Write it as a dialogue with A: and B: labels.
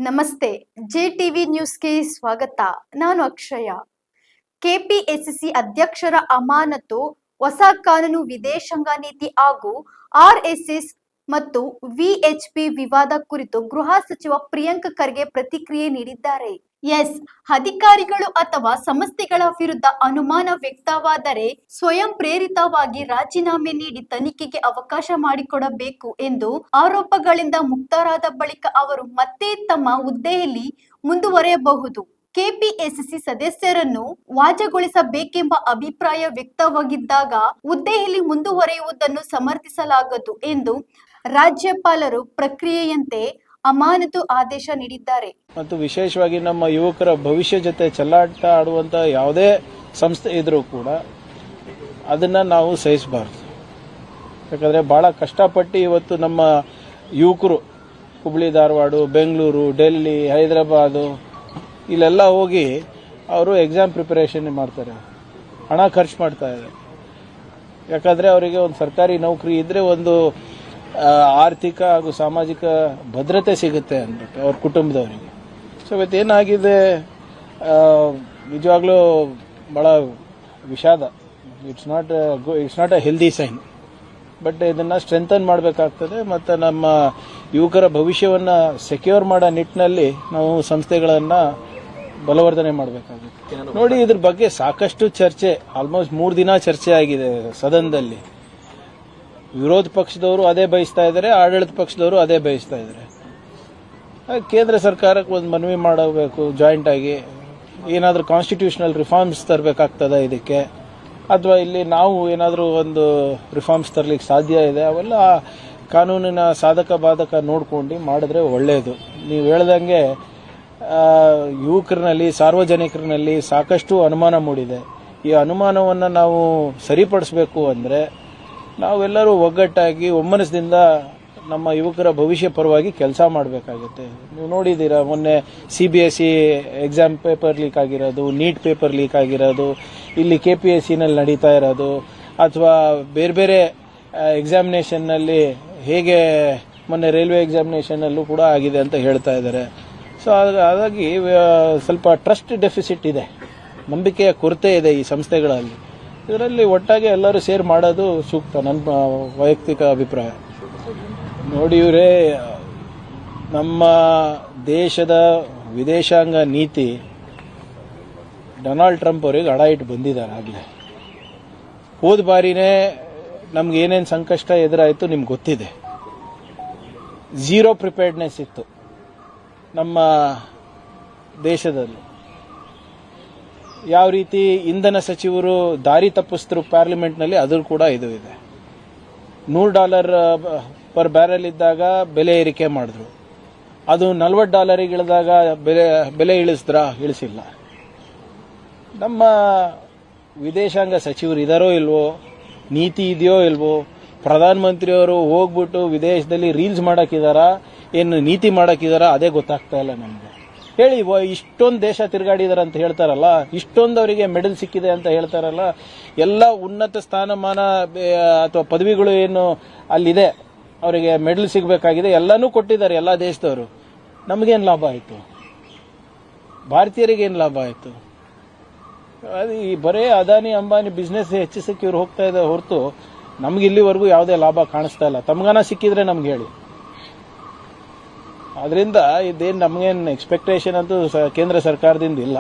A: ನಮಸ್ತೆ, ಜೆಟಿವಿ ನ್ಯೂಸ್ಗೆ ಸ್ವಾಗತ. ನಾನು ಅಕ್ಷಯ. ಕೆಪಿಎಸ್ಸಿ ಅಧ್ಯಕ್ಷರ ಅಮಾನತು, ಹೊಸ ಕಾನೂನು, ವಿದೇಶಾಂಗ ನೀತಿ ಹಾಗೂ ಆರ್ಎಸ್ಎಸ್ ಮತ್ತು ವಿಎಚ್ಪಿ ವಿವಾದ ಕುರಿತು ಗೃಹ ಸಚಿವ ಪ್ರಿಯಾಂಕ್ ಖರ್ಗೆ ಪ್ರತಿಕ್ರಿಯೆ ನೀಡಿದ್ದಾರೆ. ಅಧಿಕಾರಿಗಳು ಅಥವಾ ಸಂಸ್ಥೆಗಳ ವಿರುದ್ಧ ಅನುಮಾನ ವ್ಯಕ್ತವಾದರೆ ಸ್ವಯಂ ಪ್ರೇರಿತವಾಗಿ ರಾಜೀನಾಮೆ ನೀಡಿ ತನಿಖೆಗೆ ಅವಕಾಶ ಮಾಡಿಕೊಡಬೇಕು ಎಂದು ಆರೋಪಗಳಿಂದ ಮುಕ್ತರಾದ ಬಳಿಕ ಅವರು ಮತ್ತೆ ತಮ್ಮ ಹುದ್ದೆಯಲ್ಲಿ ಮುಂದುವರೆಯಬಹುದು. ಕೆಪಿಎಸ್ಸಿ ಸದಸ್ಯರನ್ನು ವಜಾಗೊಳಿಸಬೇಕೆಂಬ ಅಭಿಪ್ರಾಯ ವ್ಯಕ್ತವಾಗಿದ್ದಾಗ ಹುದ್ದೆಯಲ್ಲಿ ಮುಂದುವರೆಯುವುದನ್ನು ಸಮರ್ಥಿಸಲಾಗದು ಎಂದು ರಾಜ್ಯಪಾಲರು ಪ್ರಕ್ರಿಯೆಯಂತೆ ಅಮಾನತು ಆದೇಶ ನೀಡಿದ್ದಾರೆ.
B: ಮತ್ತು ವಿಶೇಷವಾಗಿ ನಮ್ಮ ಯುವಕರ ಭವಿಷ್ಯ ಜೊತೆ ಚೆಲ್ಲಾಟ ಆಡುವಂತ ಯಾವುದೇ ಸಂಸ್ಥೆ ಇದ್ರೂ ಕೂಡ ಅದನ್ನ ನಾವು ಸಹಿಸಬಾರದು. ಯಾಕಂದ್ರೆ ಬಹಳ ಕಷ್ಟಪಟ್ಟು ಇವತ್ತು ನಮ್ಮ ಯುವಕರು ಹುಬ್ಳಿ, ಧಾರವಾಡ, ಬೆಂಗಳೂರು, ಡೆಲ್ಲಿ, ಹೈದರಾಬಾದು ಇಲ್ಲೆಲ್ಲ ಹೋಗಿ ಅವರು ಎಕ್ಸಾಮ್ ಪ್ರಿಪರೇಷನ್ ಮಾಡ್ತಾರೆ, ಹಣ ಖರ್ಚು ಮಾಡ್ತಾ ಇದ್ದಾರೆ. ಯಾಕಂದ್ರೆ ಅವರಿಗೆ ಒಂದು ಸರ್ಕಾರಿ ನೌಕರಿ ಇದ್ರೆ ಒಂದು ಆರ್ಥಿಕ ಹಾಗೂ ಸಾಮಾಜಿಕ ಭದ್ರತೆ ಸಿಗುತ್ತೆ ಅಂದ್ಬಿಟ್ಟು ಅವ್ರ ಕುಟುಂಬದವರಿಗೆ. ಸೊ ಇವತ್ತೇನಾಗಿದೆ, ನಿಜವಾಗ್ಲೂ ಬಹಳ ವಿಷಾದ. It's not a healthy sign. But ಇದನ್ನ ಸ್ಟ್ರೆಂಥನ್ ಮಾಡಬೇಕಾಗ್ತದೆ ಮತ್ತು ನಮ್ಮ ಯುವಕರ ಭವಿಷ್ಯವನ್ನ ಸೆಕ್ಯೂರ್ ಮಾಡೋ ನಿಟ್ಟಿನಲ್ಲಿ ನಾವು ಸಂಸ್ಥೆಗಳನ್ನ ಬಲವರ್ಧನೆ ಮಾಡಬೇಕಾಗುತ್ತೆ. ನೋಡಿ, ಇದ್ರ ಬಗ್ಗೆ ಸಾಕಷ್ಟು ಚರ್ಚೆ, ಆಲ್ಮೋಸ್ಟ್ 3 ದಿನ ಚರ್ಚೆ ಆಗಿದೆ ಸದನದಲ್ಲಿ. ವಿರೋಧ ಪಕ್ಷದವರು ಅದೇ ಬಯಸ್ತಾ ಇದ್ದಾರೆ, ಆಡಳಿತ ಪಕ್ಷದವರು ಅದೇ ಬಯಸ್ತಾ ಇದ್ದಾರೆ. ಕೇಂದ್ರ ಸರ್ಕಾರಕ್ಕೆ ಒಂದು ಮನವಿ ಮಾಡಬೇಕು, ಜಾಯಿಂಟ್ ಆಗಿ ಏನಾದರೂ ಕಾನ್ಸ್ಟಿಟ್ಯೂಷನಲ್ ರಿಫಾರ್ಮ್ಸ್ ತರಬೇಕಾಗ್ತದ ಇದಕ್ಕೆ, ಅಥವಾ ಇಲ್ಲಿ ನಾವು ಏನಾದರೂ ಒಂದು ರಿಫಾರ್ಮ್ಸ್ ತರಲಿಕ್ಕೆ ಸಾಧ್ಯ ಇದೆ, ಅವೆಲ್ಲ ಕಾನೂನಿನ ಸಾಧಕ ಬಾಧಕ ನೋಡ್ಕೊಂಡು ಮಾಡಿದ್ರೆ ಒಳ್ಳೆಯದು. ನೀವು ಹೇಳ್ದಂಗೆ ಯುವಕರಿನಲ್ಲಿ, ಸಾರ್ವಜನಿಕರಿನಲ್ಲಿ ಸಾಕಷ್ಟು ಅನುಮಾನ ಮೂಡಿದೆ. ಈ ಅನುಮಾನವನ್ನು ನಾವು ಸರಿಪಡಿಸಬೇಕು ಅಂದರೆ ನಾವೆಲ್ಲರೂ ಒಗ್ಗಟ್ಟಾಗಿ ಒಮ್ಮನಸ್ಸಿನಿಂದ ನಮ್ಮ ಯುವಕರ ಭವಿಷ್ಯ ಪರವಾಗಿ ಕೆಲಸ ಮಾಡಬೇಕಾಗುತ್ತೆ. ನೀವು ನೋಡಿದ್ದೀರಾ, ಮೊನ್ನೆ CBSE ಎಕ್ಸಾಮ್ ಪೇಪರ್ ಲೀಕ್ ಆಗಿರೋದು, ನೀಟ್ ಪೇಪರ್ ಲೀಕ್ ಆಗಿರೋದು, ಇಲ್ಲಿ KPSCನಲ್ಲಿ ನಡೀತಾ ಇರೋದು, ಅಥವಾ ಬೇರೆ ಬೇರೆ ಎಕ್ಸಾಮಿನೇಷನ್ನಲ್ಲಿ ಹೇಗೆ ಮೊನ್ನೆ ರೈಲ್ವೆ ಎಕ್ಸಾಮಿನೇಷನ್ನಲ್ಲೂ ಕೂಡ ಆಗಿದೆ ಅಂತ ಹೇಳ್ತಾ ಇದ್ದಾರೆ. ಸೊ ಹಾಗಾಗಿ ಸ್ವಲ್ಪ ಟ್ರಸ್ಟ್ ಡೆಫಿಸಿಟ್ ಇದೆ, ನಂಬಿಕೆಯ ಕೊರತೆ ಇದೆ ಈ ಸಂಸ್ಥೆಗಳಲ್ಲಿ. ಇದರಲ್ಲಿ ಒಟ್ಟಾಗಿ ಎಲ್ಲರೂ ಸೇರಿ ಮಾಡೋದು ಸೂಕ್ತ, ನನ್ನ ವೈಯಕ್ತಿಕ ಅಭಿಪ್ರಾಯ. ನೋಡಿ ಇವರೇ, ನಮ್ಮ ದೇಶದ ವಿದೇಶಾಂಗ ನೀತಿ ಡೊನಾಲ್ಡ್ ಟ್ರಂಪ್ ಅವರಿಗೆ ಅಡ ಇಟ್ಟು ಬಂದಿದ್ದಾರೆ ಆಗಲೇ. ಹೋದ ಬಾರಿನೇ ನಮ್ಗೆ ಏನೇನು ಸಂಕಷ್ಟ ಎದುರಾಯಿತು ನಿಮ್ಗೆ ಗೊತ್ತಿದೆ. ಝೀರೋ ಪ್ರಿಪೇರ್ಡ್ನೆಸ್ ಇತ್ತು ನಮ್ಮ ದೇಶದಲ್ಲಿ. ಯಾವ ರೀತಿ ಇಂಧನ ಸಚಿವರು ದಾರಿ ತಪ್ಪಿಸಿದ್ರು ಪಾರ್ಲಿಮೆಂಟ್ನಲ್ಲಿ, ಅದು ಕೂಡ ಇದು ಇದೆ. $100 ಪರ್ ಬ್ಯಾರೆಲ್ ಇದ್ದಾಗ ಬೆಲೆ ಏರಿಕೆ ಮಾಡಿದ್ರು, ಅದು $40 ಇಳಿದಾಗ ಬೆಲೆ ಇಳಿಸಿಲ್ಲ. ನಮ್ಮ ವಿದೇಶಾಂಗ ಸಚಿವರು ಇದಾರೋ ಇಲ್ವೋ, ನೀತಿ ಇದೆಯೋ ಇಲ್ವೋ, ಪ್ರಧಾನಮಂತ್ರಿಯವರು ಹೋಗ್ಬಿಟ್ಟು ವಿದೇಶದಲ್ಲಿ ರೀಲ್ಸ್ ಮಾಡಕ್ಕಿದಾರಾ, ಏನು ನೀತಿ ಮಾಡಕ್ಕಿದಾರಾ, ಅದೇ ಗೊತ್ತಾಗ್ತಾ ಇಲ್ಲ ನಮ್ಗೆ. ಹೇಳಿ, ಇಷ್ಟೊಂದು ದೇಶ ತಿರುಗಾಡಿದಾರೆ ಅಂತ ಹೇಳ್ತಾರಲ್ಲ, ಇಷ್ಟೊಂದು ಅವರಿಗೆ ಮೆಡಲ್ ಸಿಕ್ಕಿದೆ ಅಂತ ಹೇಳ್ತಾರಲ್ಲ, ಎಲ್ಲ ಉನ್ನತ ಸ್ಥಾನಮಾನ ಅಥವಾ ಪದವಿಗಳು ಏನು ಅಲ್ಲಿದೆ, ಅವರಿಗೆ ಮೆಡಲ್ ಸಿಗಬೇಕಾಗಿದೆ, ಎಲ್ಲಾನು ಕೊಟ್ಟಿದ್ದಾರೆ ಎಲ್ಲ ದೇಶದವರು. ನಮಗೇನು ಲಾಭ ಆಯಿತು? ಭಾರತೀಯರಿಗೆ ಏನು ಲಾಭ ಆಯಿತು? ಅದು ಈ ಬರೇ ಅದಾನಿ ಅಂಬಾನಿ ಬಿಸ್ನೆಸ್ ಹೆಚ್ಚಿಸಕ್ಕೆ ಇವ್ರು ಹೋಗ್ತಾ ಇದ್ದಾರೆ ಹೊರತು ನಮ್ಗೆ ಇಲ್ಲಿವರೆಗೂ ಯಾವುದೇ ಲಾಭ ಕಾಣಿಸ್ತಾ ಇಲ್ಲ. ತಮ್ಗಾನ ಸಿಕ್ಕಿದ್ರೆ ನಮ್ಗೆ ಹೇಳಿ. ಅದರಿಂದ ಇದೇನು ನಮಗೇನು ಎಕ್ಸ್ಪೆಕ್ಟೇಷನ್ ಅಂತೂ ಕೇಂದ್ರ ಸರ್ಕಾರದಿಂದ ಇಲ್ಲ.